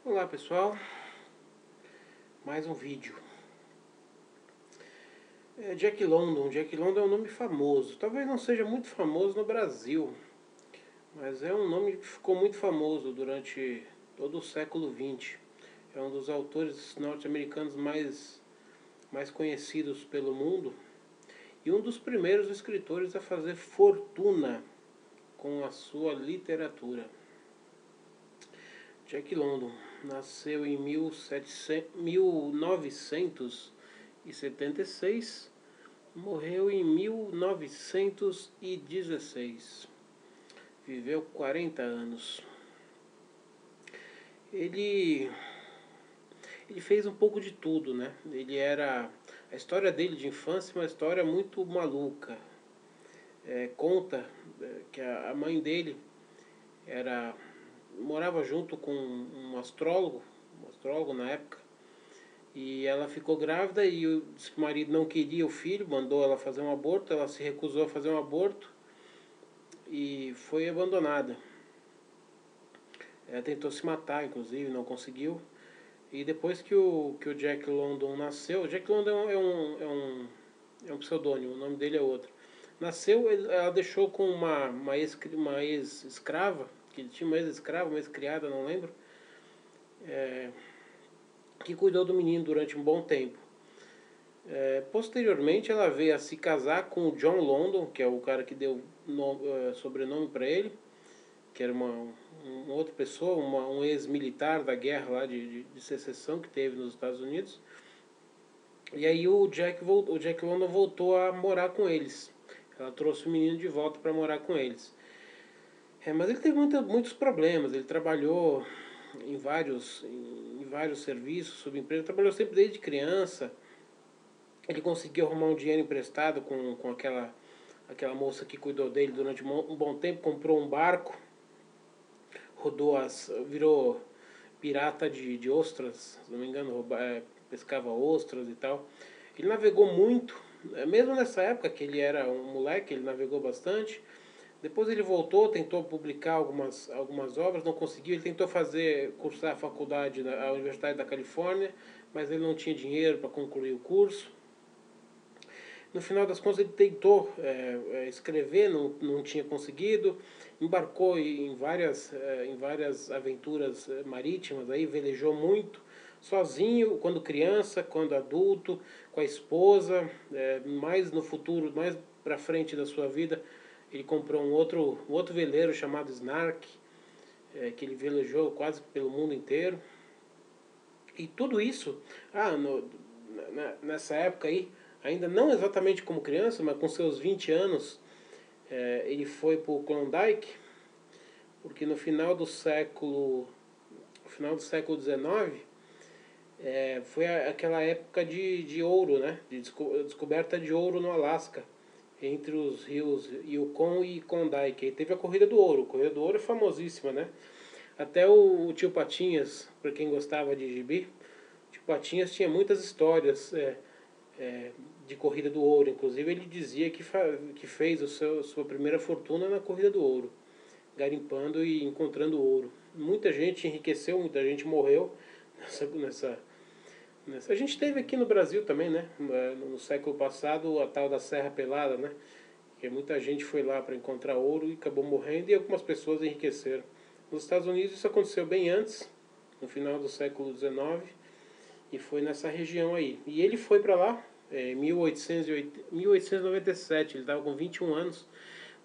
Olá pessoal, mais um vídeo. Jack London. Jack London é um nome famoso. Talvez não seja muito famoso no Brasil, mas é um nome que ficou muito famoso durante todo o século XX. É um dos autores norte-americanos mais conhecidos pelo mundo e um dos primeiros escritores a fazer fortuna com a sua literatura. Jack London nasceu em 1976, morreu em 1916. Viveu 40 anos. Ele fez um pouco de tudo, né? A história dele de infância é uma história muito maluca. Conta que a mãe dele era morava junto com um astrólogo na época, e ela ficou grávida e disse que o marido não queria o filho, mandou ela fazer um aborto, ela se recusou a fazer um aborto e foi abandonada. Ela tentou se matar, inclusive, não conseguiu. E depois que o Jack London nasceu, Jack London é um pseudônimo, o nome dele é outro. Nasceu, ela deixou com uma ex-escrava, que ele tinha uma ex-escrava, uma ex-criada, não lembro, que cuidou do menino durante um bom tempo. Posteriormente, ela veio a se casar com o John London, que é o cara que deu sobrenome para ele, que era uma outra pessoa, um ex-militar da guerra lá de secessão que teve nos Estados Unidos. E aí o Jack London voltou a morar com eles. Ela trouxe o menino de volta para morar com eles. Mas ele teve muitos problemas. Ele trabalhou em vários serviços, subemprego. Trabalhou sempre desde criança. Ele conseguiu arrumar um dinheiro emprestado com aquela moça que cuidou dele durante um bom tempo. Comprou um barco, virou pirata de ostras, se não me engano, pescava ostras e tal. Ele navegou muito, mesmo nessa época que ele era um moleque, ele navegou bastante. Depois ele voltou, tentou publicar algumas obras, não conseguiu. Ele tentou cursar a faculdade na Universidade da Califórnia, mas ele não tinha dinheiro para concluir o curso. No final das contas ele tentou escrever, não tinha conseguido. Embarcou em várias aventuras marítimas, aí velejou muito, sozinho, quando criança, quando adulto, com a esposa. Mais no futuro, mais para frente da sua vida, ele comprou um outro veleiro chamado Snark, que ele velejou quase pelo mundo inteiro. E tudo isso, nessa época aí, ainda não exatamente como criança, mas com seus 20 anos, ele foi para o Klondike, porque no final do século XIX, foi aquela época de ouro, né? De descoberta de ouro no Alasca, entre os rios Yukon e Klondike. E teve a Corrida do Ouro. A Corrida do Ouro é famosíssima, né? Até o Tio Patinhas, para quem gostava de gibi, o Tio Patinhas tinha muitas histórias de Corrida do Ouro. Inclusive ele dizia que fez sua primeira fortuna na Corrida do Ouro, garimpando e encontrando ouro. Muita gente enriqueceu, muita gente morreu nessa. A gente teve aqui no Brasil também, né? No século passado, a tal da Serra Pelada, né? Que muita gente foi lá para encontrar ouro e acabou morrendo, e algumas pessoas enriqueceram. Nos Estados Unidos isso aconteceu bem antes, no final do século XIX, e foi nessa região aí. E ele foi para lá em 1897, ele estava com 21 anos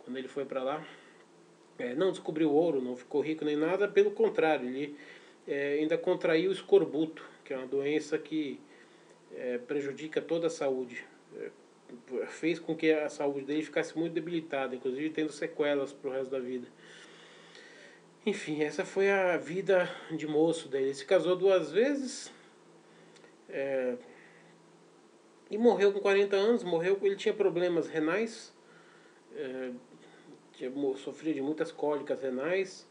quando ele foi para lá. Não descobriu ouro, não ficou rico nem nada, pelo contrário, ele ainda contraiu escorbuto, que é uma doença que prejudica toda a saúde. Fez com que a saúde dele ficasse muito debilitada, inclusive tendo sequelas para o resto da vida. Enfim, essa foi a vida de moço dele. Ele se casou 2 vezes e morreu com 40 anos. Ele tinha problemas renais, sofria de muitas cólicas renais,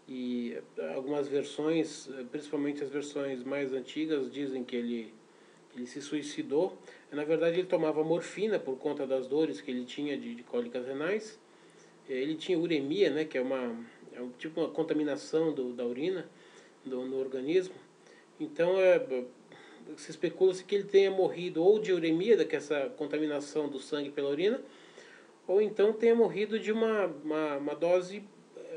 e algumas versões, principalmente as versões mais antigas, dizem que ele se suicidou. Na verdade, ele tomava morfina por conta das dores que ele tinha de cólicas renais. Ele tinha uremia, né, que é um tipo uma contaminação da urina. no organismo. Então, se especula-se que ele tenha morrido ou de uremia, que é essa contaminação do sangue pela urina, ou então tenha morrido de uma dose,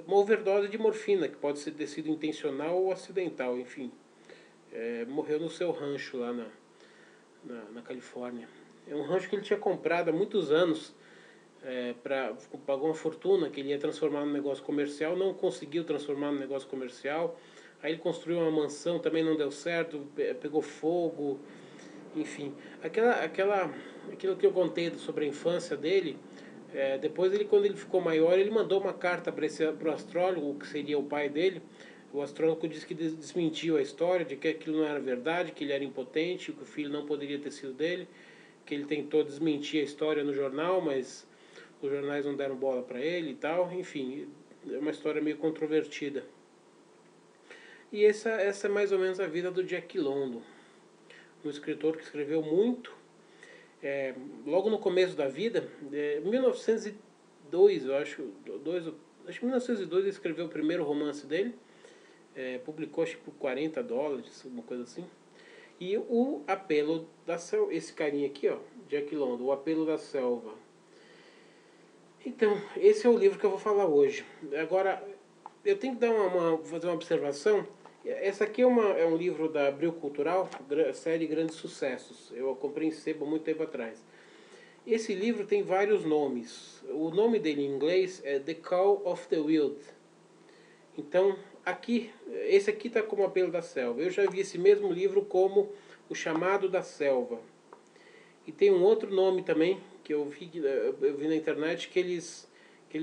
uma overdose de morfina, que pode ter sido intencional ou acidental, enfim. Morreu no seu rancho lá na Califórnia. É um rancho que ele tinha comprado há muitos anos, pagou uma fortuna, que ele ia transformar no negócio comercial, não conseguiu transformar no negócio comercial. Aí ele construiu uma mansão, também não deu certo, pegou fogo, enfim. Aquilo que eu contei sobre a infância dele, depois ele, quando ele ficou maior, ele mandou uma carta para o astrólogo, que seria o pai dele. O astrólogo disse que desmentiu a história, de que aquilo não era verdade, que ele era impotente, que o filho não poderia ter sido dele, que ele tentou desmentir a história no jornal, mas os jornais não deram bola para ele e tal. Enfim, é uma história meio controvertida. E essa é mais ou menos a vida do Jack London, um escritor que escreveu muito. Logo no começo da vida, em 1902, eu acho, acho que em 1902 ele escreveu o primeiro romance dele, publicou acho que por $40, alguma coisa assim. E o Apelo da Selva, esse carinha aqui, ó, Jack London, O Apelo da Selva. Então, esse é o livro que eu vou falar hoje. Agora, eu tenho que dar fazer uma observação. Essa aqui é um livro da Abril Cultural, série Grandes Sucessos. Eu comprei em sebo há muito tempo atrás. Esse livro tem vários nomes. O nome dele em inglês é The Call of the Wild. Então, esse aqui está como Apelo da Selva. Eu já vi esse mesmo livro como O Chamado da Selva. E tem um outro nome também, que eu vi na internet, que eles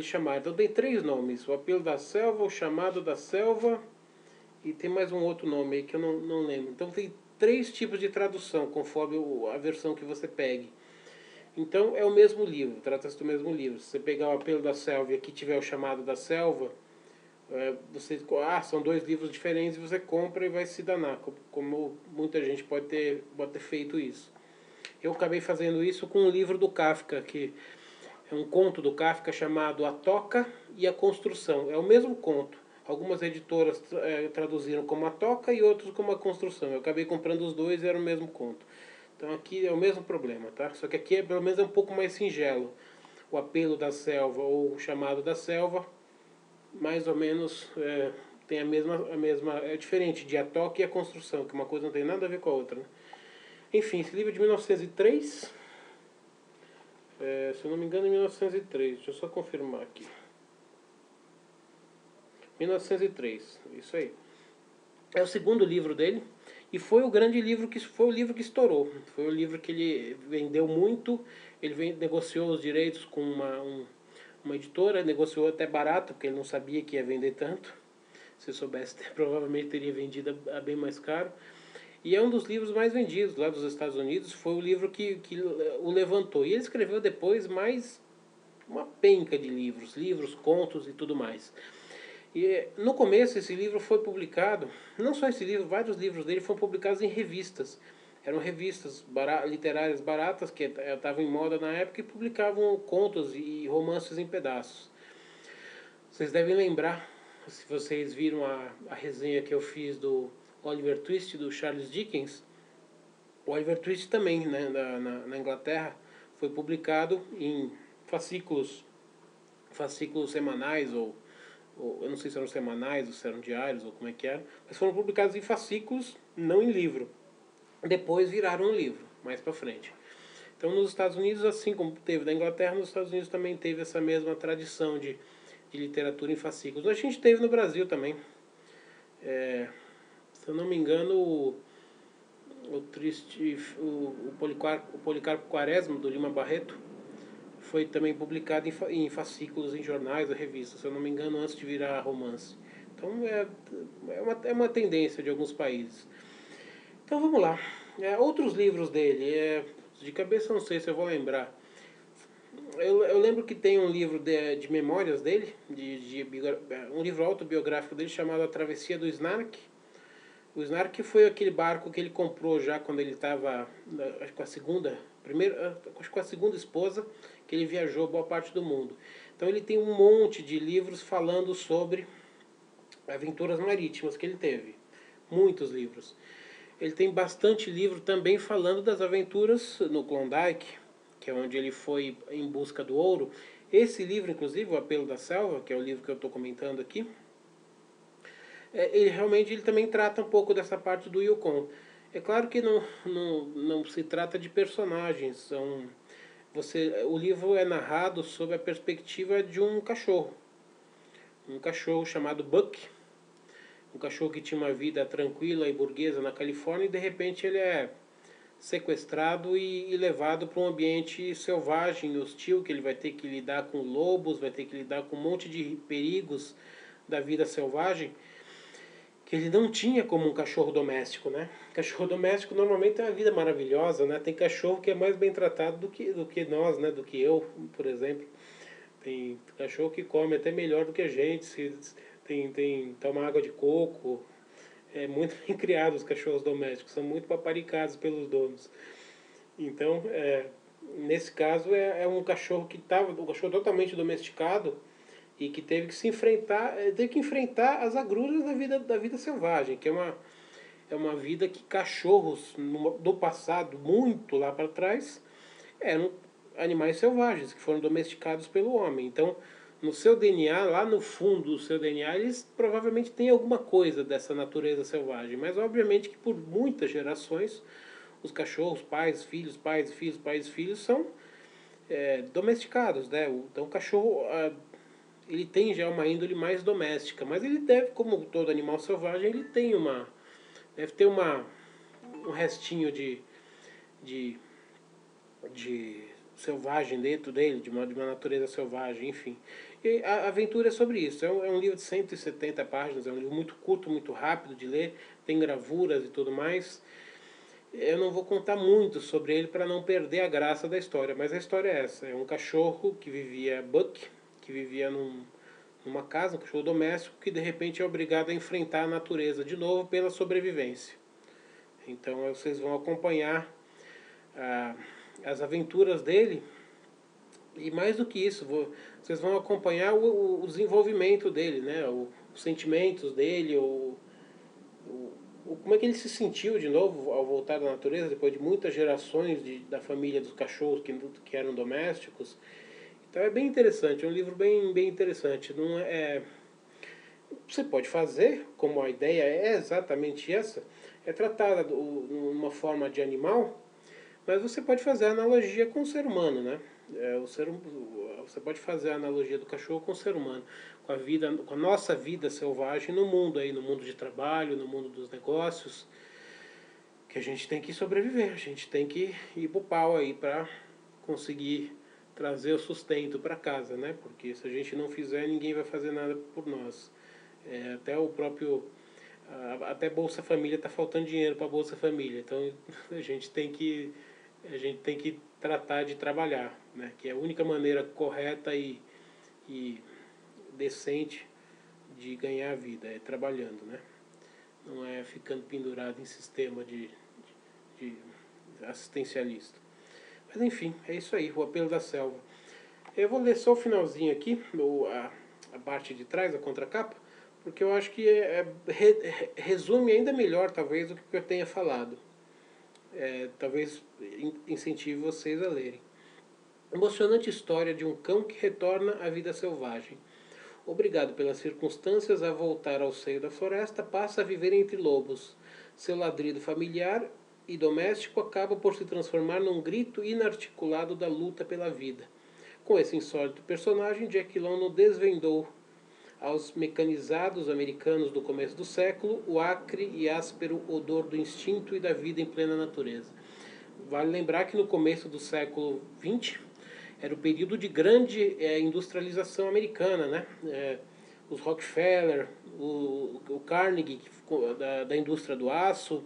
chamaram. Então tem 3 nomes. O Apelo da Selva, O Chamado da Selva, e tem mais um outro nome aí que eu não lembro. Então tem 3 tipos de tradução, conforme a versão que você pegue. Então é o mesmo livro, trata-se do mesmo livro. Se você pegar o Apelo da Selva e aqui tiver o Chamado da Selva, são 2 livros diferentes, você compra e vai se danar, como muita gente pode ter feito isso. Eu acabei fazendo isso com um livro do Kafka, que é um conto do Kafka chamado A Toca e a Construção. É o mesmo conto. Algumas editoras traduziram como A Toca e outros como A Construção. Eu acabei comprando os 2 e era o mesmo conto. Então aqui é o mesmo problema, tá? Só que aqui pelo menos é um pouco mais singelo. O Apelo da Selva ou o Chamado da Selva, mais ou menos tem a mesma. É diferente de A Toca e a Construção, que uma coisa não tem nada a ver com a outra, né? Enfim, esse livro é de 1903. Se eu não me engano, é 1903. Deixa eu só confirmar aqui. 1903, isso aí. É o segundo livro dele e foi o grande livro foi o livro que estourou. Foi o livro que ele vendeu muito. Ele negociou os direitos com uma editora, negociou até barato, porque ele não sabia que ia vender tanto. Se soubesse, provavelmente teria vendido a bem mais caro. E é um dos livros mais vendidos lá dos Estados Unidos. Foi o livro que o levantou. E ele escreveu depois mais uma penca de livros, contos e tudo mais. E no começo esse livro foi publicado, não só esse livro, vários livros dele foram publicados em revistas. Eram revistas literárias baratas que estavam em moda na época e publicavam contos e romances em pedaços. Vocês devem lembrar, se vocês viram a resenha que eu fiz do Oliver Twist, do Charles Dickens. O Oliver Twist também, né, na Inglaterra, foi publicado em fascículos semanais, ou eu não sei se eram semanais ou se eram diários ou como é que era, mas foram publicados em fascículos, não em livro. Depois viraram um livro, mais para frente. Então nos Estados Unidos, assim como teve na Inglaterra, nos Estados Unidos também teve essa mesma tradição de literatura em fascículos. A gente teve no Brasil também. Se eu não me engano, o Policarpo Quaresma, do Lima Barreto, foi também publicado em fascículos, em jornais ou revistas, se eu não me engano, antes de virar romance. Então é uma tendência de alguns países. Então vamos lá. Outros livros dele, de cabeça não sei se eu vou lembrar. Eu lembro que tem um livro de memórias dele, um livro autobiográfico dele chamado A Travessia do Snark. O Snark foi aquele barco que ele comprou já quando ele estava com a segunda esposa, que ele viajou boa parte do mundo. Então ele tem um monte de livros falando sobre aventuras marítimas que ele teve. muitos livros. Ele tem bastante livro também falando das aventuras no Klondike, que é onde ele foi em busca do ouro. Esse livro, inclusive, O Apelo da Selva, que é o livro que eu estou comentando aqui, ele realmente ele também trata um pouco dessa parte do Yukon. É claro que não se trata de personagens, o livro é narrado sob a perspectiva de um cachorro chamado Buck, um cachorro que tinha uma vida tranquila e burguesa na Califórnia, e de repente ele é sequestrado e levado para um ambiente selvagem, hostil, que ele vai ter que lidar com lobos, vai ter que lidar com um monte de perigos da vida selvagem, que ele não tinha como um cachorro doméstico, né? Cachorro doméstico normalmente tem uma vida maravilhosa, né? Tem cachorro que é mais bem tratado do que nós, né? Do que eu, por exemplo. Tem cachorro que come até melhor do que a gente, toma água de coco. É muito bem criado os cachorros domésticos, são muito paparicados pelos donos. Então, nesse caso, é um cachorro um cachorro totalmente domesticado e que teve que teve que enfrentar as agruras da vida selvagem, que é uma vida que cachorros do passado, muito lá para trás, eram animais selvagens, que foram domesticados pelo homem. Então, no seu DNA, lá no fundo do seu DNA, eles provavelmente têm alguma coisa dessa natureza selvagem. Mas, obviamente, que por muitas gerações, os cachorros, pais, filhos, são domesticados, né? Então, o cachorro, ele tem já uma índole mais doméstica, mas ele deve, como todo animal selvagem, deve ter um restinho de, de selvagem dentro dele, de uma natureza selvagem, enfim. E a aventura é sobre isso. É um livro de 170 páginas, é um livro muito curto, muito rápido de ler, tem gravuras e tudo mais. Eu não vou contar muito sobre ele para não perder a graça da história, mas a história é essa. É um cachorro Buck, que vivia numa casa, um cachorro doméstico, que de repente é obrigado a enfrentar a natureza de novo pela sobrevivência. Então vocês vão acompanhar as aventuras dele, e mais do que isso, vocês vão acompanhar o desenvolvimento dele, né? Os sentimentos dele, como é que ele se sentiu de novo ao voltar da natureza, depois de muitas gerações da família dos cachorros que eram domésticos. Então é bem interessante, é um livro bem interessante. Não você pode fazer, como a ideia é exatamente essa, é tratada numa forma de animal, mas você pode fazer a analogia com o ser humano, né? Você pode fazer a analogia do cachorro com o ser humano, com a nossa vida selvagem no mundo aí, no mundo de trabalho, no mundo dos negócios, que a gente tem que sobreviver, a gente tem que ir pro pau aí para conseguir trazer o sustento para casa, né? Porque se a gente não fizer, ninguém vai fazer nada por nós. Até o próprio até Bolsa Família está faltando dinheiro para Bolsa Família, então a gente tem que tratar de trabalhar, né? Que é a única maneira correta e decente de ganhar a vida, é trabalhando, né? Não é ficando pendurado em sistema de assistencialista. Mas enfim, é isso aí, O Apelo da Selva. Eu vou ler só o finalzinho aqui, a parte de trás, a contracapa, porque eu acho que resume ainda melhor, talvez, do que eu tenha falado. Talvez incentive vocês a lerem. Emocionante história de um cão que retorna à vida selvagem. Obrigado pelas circunstâncias a voltar ao seio da floresta, passa a viver entre lobos. Seu ladrido familiar e doméstico acaba por se transformar num grito inarticulado da luta pela vida. Com esse insólito personagem, Jack London desvendou aos mecanizados americanos do começo do século o acre e áspero odor do instinto e da vida em plena natureza. Vale lembrar que no começo do século XX era o período de grande industrialização americana, né? Os Rockefeller, o Carnegie da indústria do aço,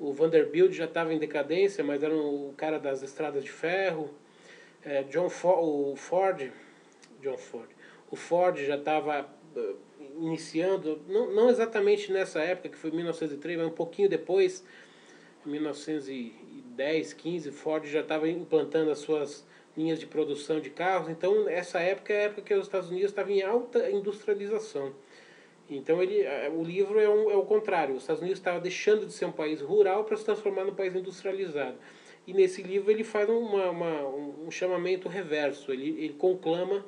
o Vanderbilt já estava em decadência, mas era o cara das estradas de ferro. O Ford já estava iniciando, não exatamente nessa época, que foi 1903, mas um pouquinho depois, em 1910, 15, Ford já estava implantando as suas linhas de produção de carros. Então, essa época é a época que os Estados Unidos estavam em alta industrialização. Então o livro é o contrário. Os Estados Unidos estava deixando de ser um país rural para se transformar num país industrializado. E nesse livro ele faz um chamamento reverso. Ele conclama,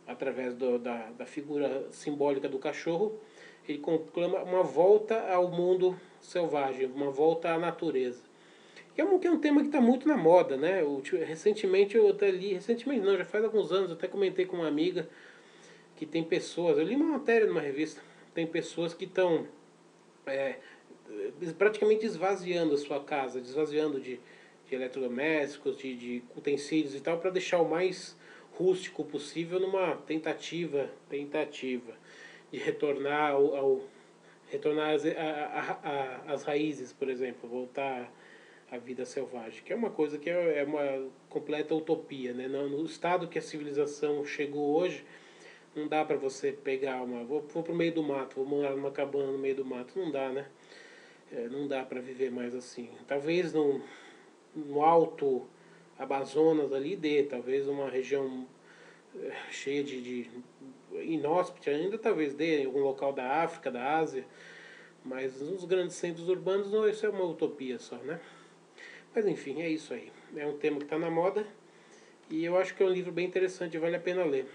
através da figura simbólica do cachorro, ele conclama uma volta ao mundo selvagem, uma volta à natureza. Que é um tema que está muito na moda, né? Recentemente eu até li, recentemente não, já faz alguns anos, eu até comentei com uma amiga que tem pessoas, eu li uma matéria numa revista, tem pessoas que estão praticamente esvaziando a sua casa, desvaziando de eletrodomésticos, de utensílios e tal, para deixar o mais rústico possível numa tentativa de retornar retornar às raízes, por exemplo, voltar à vida selvagem, que é uma coisa que é uma completa utopia, né? No estado que a civilização chegou hoje, não dá para você pegar vou pro meio do mato, vou morar numa cabana no meio do mato, não dá, né? Não dá para viver mais assim. Talvez no alto Amazonas ali dê, talvez uma região cheia de inóspita ainda talvez dê, em algum local da África, da Ásia, mas nos grandes centros urbanos não, isso é uma utopia só, né? Mas enfim, é isso aí. É um tema que está na moda e eu acho que é um livro bem interessante, vale a pena ler.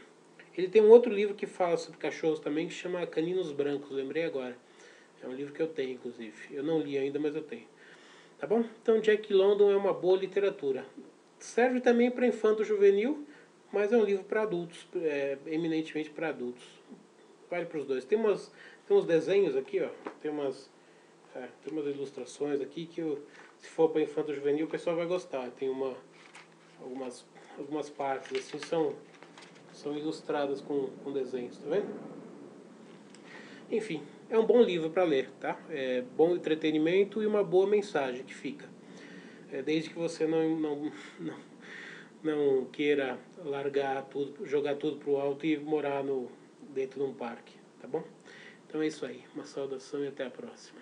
Ele tem um outro livro que fala sobre cachorros também, que chama Caninos Brancos, lembrei agora. É um livro que eu tenho, inclusive. Eu não li ainda, mas eu tenho. Tá bom? Então, Jack London é uma boa literatura. Serve também para infanto-juvenil, mas é um livro para adultos, eminentemente para adultos. Vale para os dois. Tem uns desenhos aqui, ó. Tem umas ilustrações aqui que, se for para infanto-juvenil, o pessoal vai gostar. Tem algumas partes assim são ilustradas com desenhos, tá vendo? Enfim, é um bom livro para ler, tá? É bom entretenimento e uma boa mensagem que fica. Desde que você não queira largar tudo, jogar tudo pro alto e morar dentro de um parque, tá bom? Então é isso aí. Uma saudação e até a próxima.